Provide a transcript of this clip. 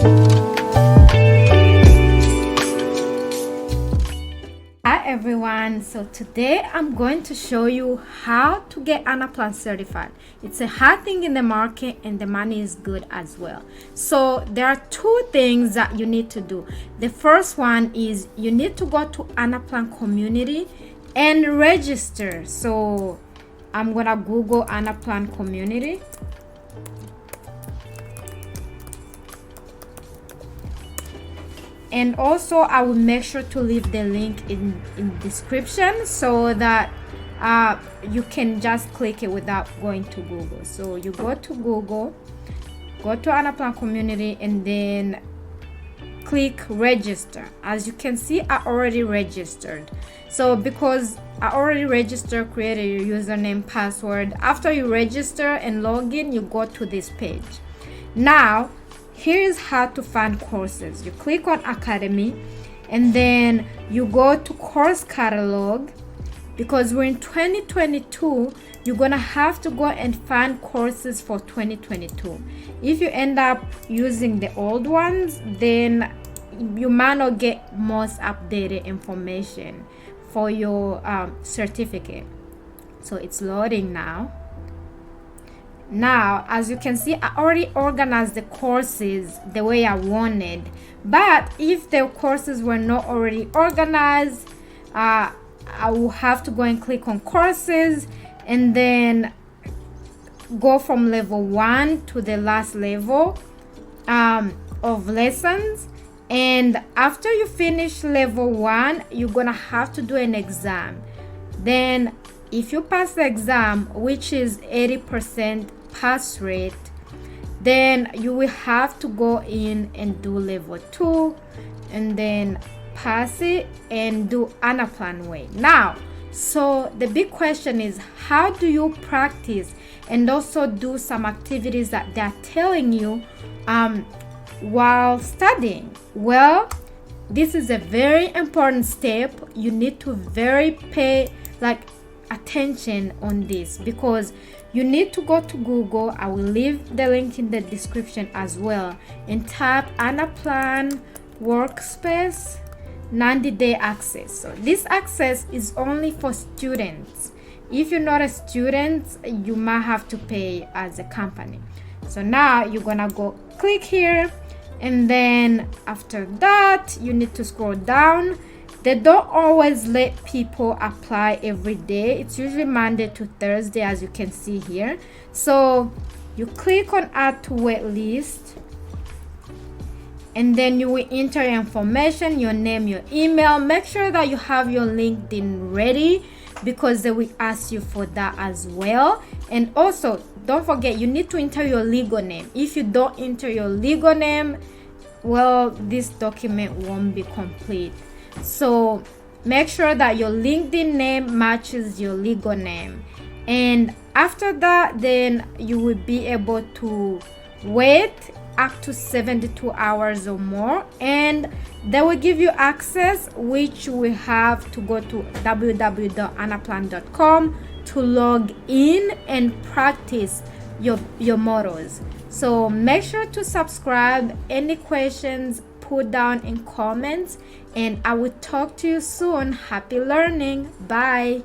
Hi everyone, so today I'm going to show you how to get Anaplan certified. It's a hot thing in the market and the money is good as well. So there are two things that you need to do. The first one is you need to go to Anaplan community and register. So I'm gonna Google Anaplan community. And also I will make sure to leave the link in description so that you can just click it without going to Google. So you go to Google, go to Anaplan community, and then click register. As you can see, I already registered. So because I already registered, created your username, password. After you register and log in, you go to this page. Now here is how to find courses. You click on Academy and then you go to course catalog. Because we're in 2022, you're gonna have to go and find courses for 2022. If you end up using the old ones, then you might not get most updated information for your certificate. So it's loading now. Now, as you can see, I already organized the courses the way I wanted. But if the courses were not already organized, I will have to go and click on courses and then go from level 1 to the last level of lessons. And after you finish level 1, you're gonna have to do an exam. Then if you pass the exam, which is 80% pass rate, then you will have to go in and do level 2 and then pass it and do Anaplan way. Now, so the big question is, how do you practice and also do some activities that they're telling you while studying? Well, this is a very important step. You need to pay attention on this, because you need to go to Google. I will leave the link in the description as well, and type Anaplan Workspace 90-day access. So this access is only for students. If you're not a student, you might have to pay as a company. So now you're gonna go click here, and then after that you need to scroll down. They don't always let people apply every day. It's usually Monday to Thursday, as you can see here. So you click on add to waitlist, and then you will enter your information, your name, your email. Make sure that you have your LinkedIn ready, because they will ask you for that as well. And also don't forget, you need to enter your legal name. If you don't enter your legal name, well, this document won't be complete. So make sure that your LinkedIn name matches your legal name, and after that, then you will be able to wait up to 72 hours or more, and they will give you access, which you will have to go to www.anaplan.com to log in and practice your models. So make sure to subscribe. Any questions, put down in comments, and I will talk to you soon. Happy learning. Bye.